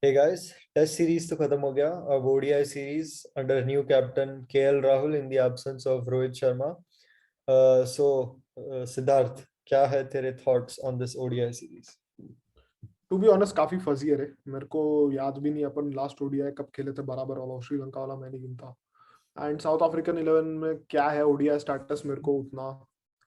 Hey guys, test series तो खत्म हो गया. अब ODI series under new captain KL Rahul in the absence of Rohit Sharma. So Siddharth, क्या है तेरे thoughts on this ODI series? To be honest काफी फजी है रे। मेरे को याद भी नहीं अपन लास्ट ओडीआई कब खेले थे बराबर वाला, श्रीलंका वाला मैं नहीं गिनता। एंड साउथ अफ्रीकन 11 में क्या है ओडीआई स्टेटस मेरे को उतना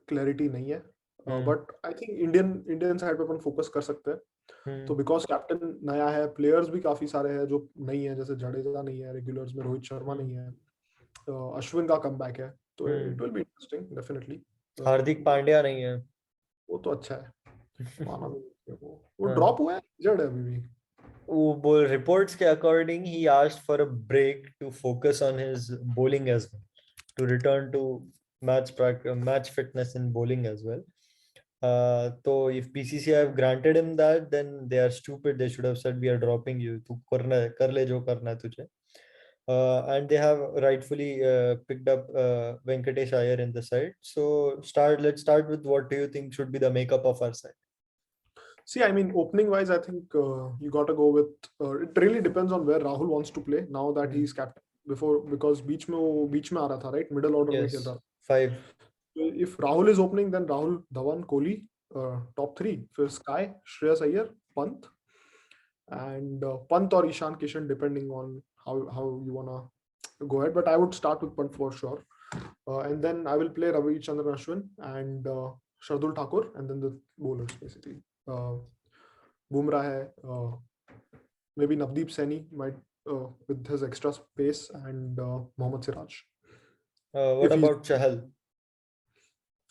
क्लैरिटी नहीं है। Hmm. But I think Indian Indian side पे अपन फोकस कर सकते हैं। तो हम्म. बिकॉज कैप्टन नया है, प्लेयर्स भी काफी सारे हैं जो नहीं है, जैसे जडेजा नहीं है रेगुलर्स में, रोहित शर्मा हम्म. नहीं है, अश्विन का कमबैक है, तो it hmm. Will be interesting definitely. Hardik Pandya नहीं है. वो तो अच्छा है, माना भी नहीं है वो हाँ. ड्रॉप हुआ है, जड है अभी भी। वो बोल रिपोर्ट्स के according he asked for a break to focus on his bowling as well, to return to match fitness in bowling as well. So if BCCI have granted him that, then they are stupid. They should have said we are dropping you. तू करना है, कर ले जो करना है तुझे. And they have rightfully picked up Venkatesh Iyer in the side. So let's start with what do you think should be the makeup of our side? See, I mean, opening wise, I think you got to go with. It really depends on where Rahul wants to play now that Hmm. he's captain. Before, because बीच में आ रहा था, right? Middle order में खेल रहा Yes, था. five. So if Rahul is opening, then Rahul, Dhawan, Kohli, top three. फिर Sky, Shreyas Iyer, Pant, and Pant or Ishan Kishan, depending on how you wanna go ahead. But I would start with Pant for sure. And then I will play Ravichandran Ashwin and Shardul Thakur, and then the bowlers basically. Bumrah hai, maybe Navdeep Saini might with his extra pace, and Mohammad Siraj. What If he's, about Chahal?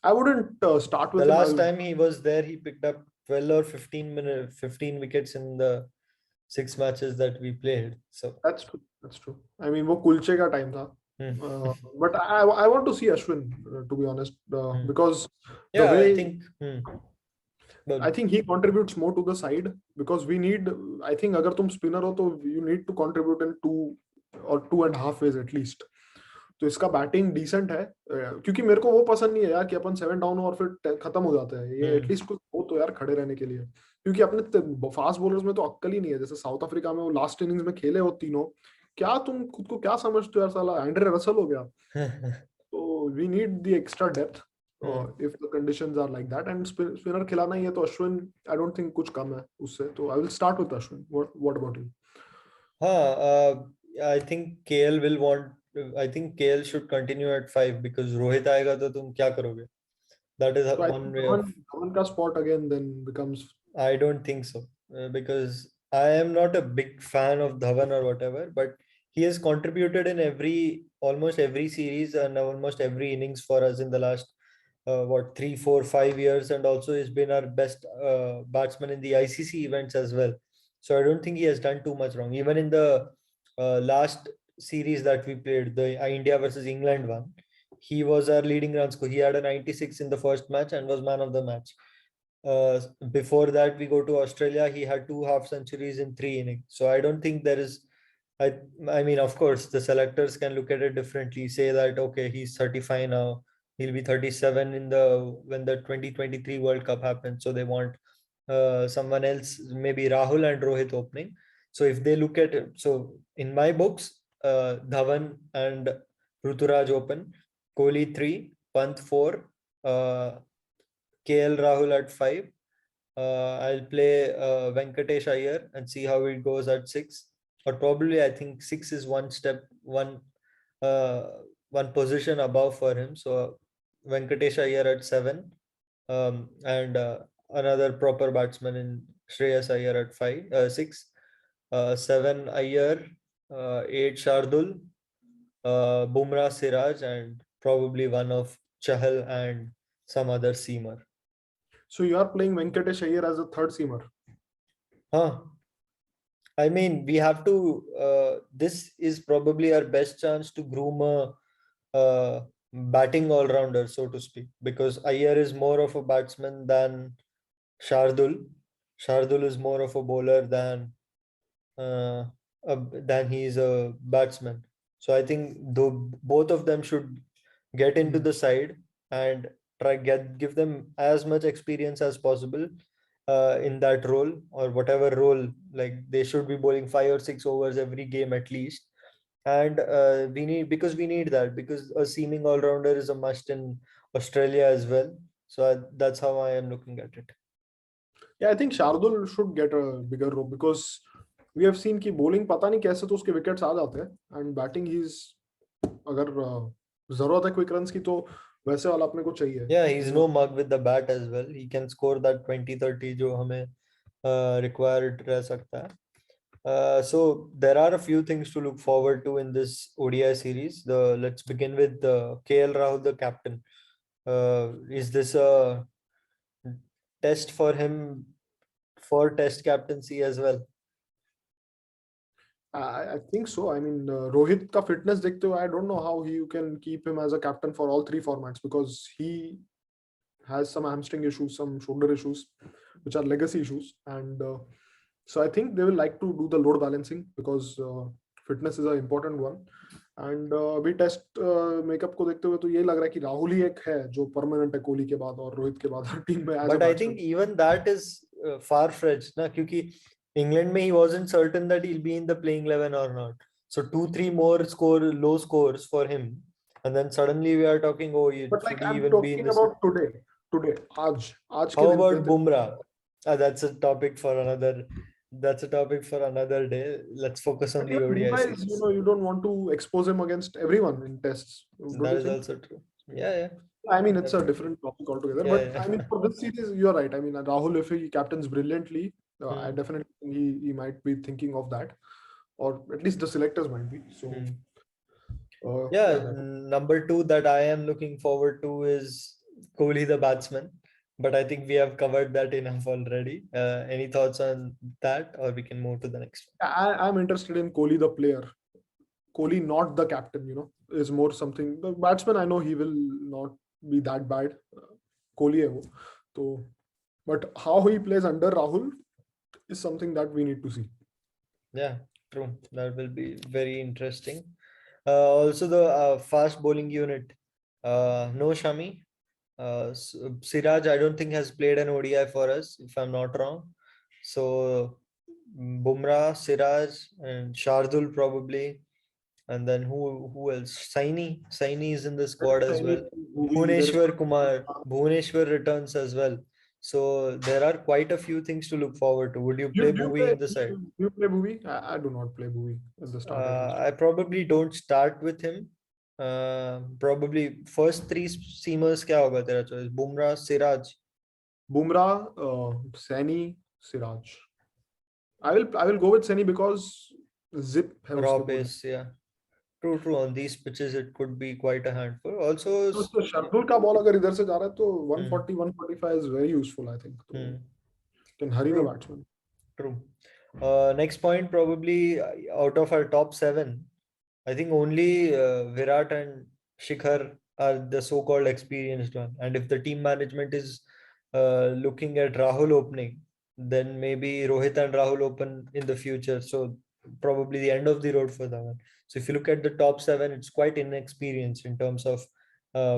I wouldn't start The with him. last time he was there, he picked up 12 or 15 wickets in the 6 matches that we played. So, That's true. That's true. I mean, वो कुलचे का time था. hmm. But I want to see Ashwin to be honest, because the Yeah, I way think. I But think he contributes more to the side, because we need. I think अगर तुम spinner हो तो you need to contribute in 2 or 2.5 ways at least. तो इसका batting decent है, क्योंकि मेरे को वो पसंद नहीं है यार कि अपन 7 डाउन और फिर खत्म हो जाता है। ये एटलीस्ट कुछ हो तो यार खड़े रहने के लिए, क्योंकि अपने फास्ट बॉलर्स में तो अक्कल ही नहीं है। जैसे साउथ अफ्रीका में वो लास्ट इनिंग्स में खेले वो तीनों, क्या तुम खुद को क्या समझते हो यार, साला एंड्रे रसल हो गया। तो we need the extra depth if the conditions are like that, and spinner खिलाना ही है तो अश्विन आई डोंट थिंक कुछ कम है उससे। तो I will start with Ashwin. What about you? I think KL will want. I think KL should continue at 5 because Rohit आएगा तो तुम क्या करोगे? That is So I one think way of. Dhawan का spot again then becomes. I don't think so, because I am not a big fan of Dhawan or whatever, but he has contributed in almost every series and almost every innings for us in the last 3, 4, 5 years, and also he's been our best batsman in the ICC events as well. So I don't think he has done too much wrong. Even in the last series that we played, the India versus England one, he was our leading run scorer. He had a 96 in the first match and was man of the match. Before that, we go to Australia. He had 2 half centuries in 3 innings. So I don't think there is. I I mean, of course, the selectors can look at it differently. Say that okay, he's 35 now. He'll be 37 in the when the 2023 World Cup happens. So they want someone else, maybe Rahul and Rohit opening. So if they look at it, so in my books, Dhawan and Ruturaj open, Kohli 3, Pant 4, KL Rahul at 5. I'll play Venkatesh Iyer and see how it goes at 6. Or probably I think 6 is uh, one position above for him. So Venkatesh Iyer at 7, and another proper batsman in Shreyas Iyer at 6, 7 Iyer, 8 Shardul, Bumrah, Siraj, and probably one of Chahal and some other seamer. So you are playing Venkatesh Iyer as a third seamer. Huh. I mean, we have to. This is probably our best chance to groom a batting all rounder, so to speak, because Iyer is more of a batsman than Shardul. Shardul is more of a bowler uh, than he's a batsman. So I think though both of them should get into the side and give them as much experience as possible. in that role, or whatever role. Like they should be bowling 5 or 6 overs every game at least. And because we need that, because a seaming all-rounder is a must in Australia as well. So that's how I am looking at it. Yeah, I think Shardul should get a bigger role because we have seen कि bowling पता नहीं कैसे तो उसके wickets आ जाते हैं and batting he's अगर जरूरत है quick runs की तो वैसे वाला अपने को चाहिए. Yeah, he's no mug with the bat as well. He can score that 20-30 जो हमें required रह सकता है. So there are a few things to look forward to in this ODI series. Let's begin with KL Rahul, the captain. Is this a test for him for test captaincy as well? I think so. I mean, Rohit का fitness देखते हुए, I don't know how you can keep him as a captain for all three formats because he has some hamstring issues, some shoulder issues, which are legacy issues, and so I think they will like to do the load balancing because fitness is an important one. And अभी test makeup को देखते हुए तो ये लग रहा है कि राहुल ही एक है जो परमानेंट है कोहली के बाद और रोहित के बाद हर टीम में as a But I think even that is far-fetched, ना, क्योंकि England में he wasn't certain that he'll be in the playing 11 or not. So 2-3 more low scores for him, and then suddenly we are talking, oh, But should like he I'm even be in talking this? about today, आज How के दिन about पे Bumrah? That's a topic for another. That's a topic for another day. Let's focus on But the even ODI Bumrah is, series. you don't want to expose him against everyone in tests, don't That you is think? also true. Yeah, yeah, I mean, it's a definitely. different topic altogether. Yeah, But yeah. I mean, for this series, you're right. I mean, Rahul, if he captains brilliantly, I Hmm, definitely think he might be thinking of that, or at least the selectors might be. So, hmm. yeah, Yeah, that. number two that I am looking forward to is Kohli the batsman. But I think we have covered that enough already. Any thoughts on that, or we can move to the next I'm interested in Kohli the player. Kohli, not the captain, is more something. The batsman, I know he will not be that bad. Kohli hai wo. So, but how he plays under Rahul is something that we need to see. Yeah, true. That will be very interesting. Also, the fast bowling unit. No Shami. Siraj, I don't think has played an ODI for us, if I'm not wrong. So Bumrah, Siraj, and Shardul probably, and then who else? Saini is in the squad as Any well. movie, there is Bhuvaneshwar returns as well. So there are quite a few things to look forward to. Would you you play do you Bhuvi play in the side? do you play movie? I do not play movie at the start at least. I probably don't start with him. Probably first three seamers क्या होगा तेरा choice? Bumrah, Siraj, Bumrah, Saini, Siraj. I will go with Saini because zip है raw उसके bowling. pace. Yeah, true, true. On these pitches, it could be quite a handful. Also, तो शार्दुल का ball अगर इधर से जा रहा है तो hmm, 140 145 is very useful I think. तो hmm, can hurry the true, batsman. true. Next point, probably out of our top seven, I think only Virat and Shikhar are the so-called experienced one. And if the team management is looking at Rahul opening, then maybe Rohit and Rahul open in the future. So probably the end of the road for that one. So if you look at the top seven, it's quite inexperienced in terms of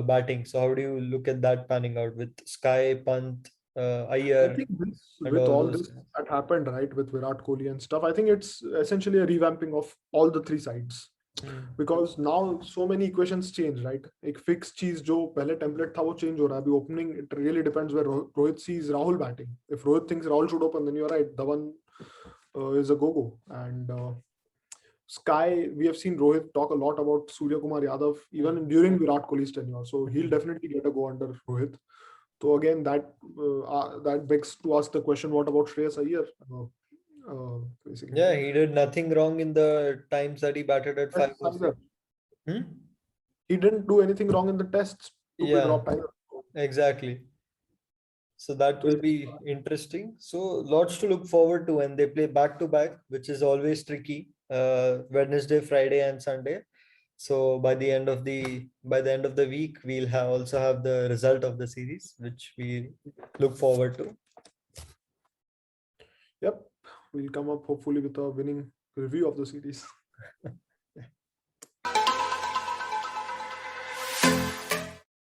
batting. So how do you look at that panning out with Sky, Pant, I Iyer, think this, and with all all those this guys? that happened right with Virat Kohli and stuff, I think it's essentially a revamping of all the three sides. Hmm. Because now so many equations change, right? एक fixed चीज जो पहले template था वो change हो रहा है अभी opening. It really depends where Rohit sees Rahul batting. If Rohit thinks Rahul should open, then you're right, Dhawan is a go-go. And Sky, we have seen Rohit talk a lot about Surya Kumar Yadav even during Virat Kohli's tenure, so he'll definitely get a go under Rohit. So again, that begs to ask the question: what about Shreyas Iyer? Basically, Yeah, he did nothing wrong in the times that he batted at five tests or six. either. Hmm? He didn't do anything wrong in the tests to be Yeah, dropped either. exactly. So that So will be interesting. So lots to look forward to when they play back to back, which is always tricky. Wednesday, Friday, and Sunday. So by the end of the week, we'll also have the result of the series, which we look forward to. yep, we'll come up hopefully with a winning review of the series.